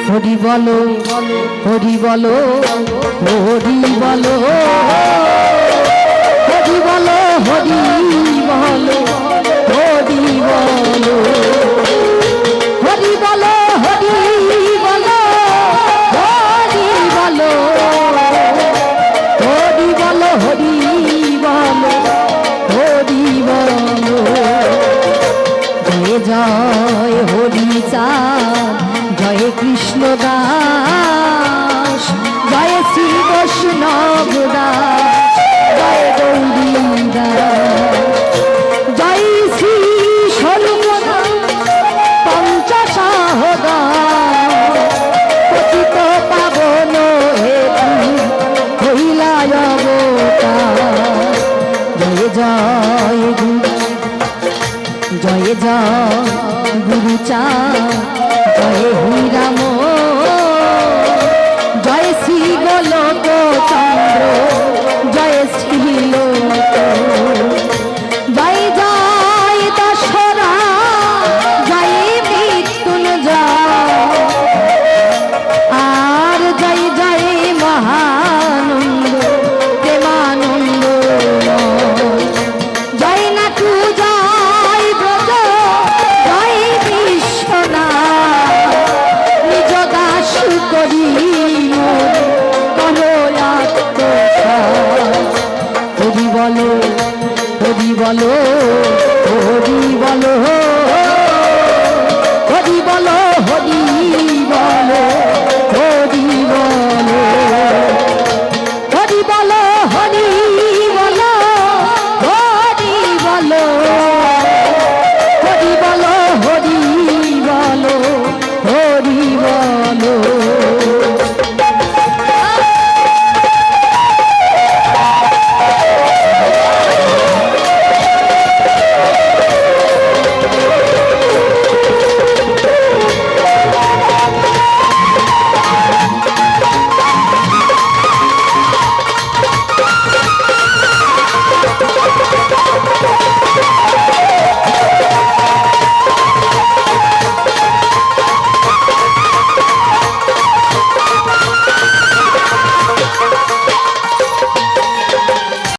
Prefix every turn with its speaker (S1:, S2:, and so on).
S1: হরি বলো হরি বলো হরি বলো হরি বলো হরি বলো হরি বলো হরি বলো হরি বলো হরি বলো হরি বলো হরি বলো হরি বলো জয় জয় হরি চাঁদ জয় কৃষ্ণ দাস জয় শ্রী বৈষ্ণব দাস জয় গৌরী দাস জয় শ্রী স্বরূপদাস পঞ্চশাহ দাস পতিত পাবন হেতু হইলায় অবতার জয় জয় গুরু জয় জয় গুরু চাঁদ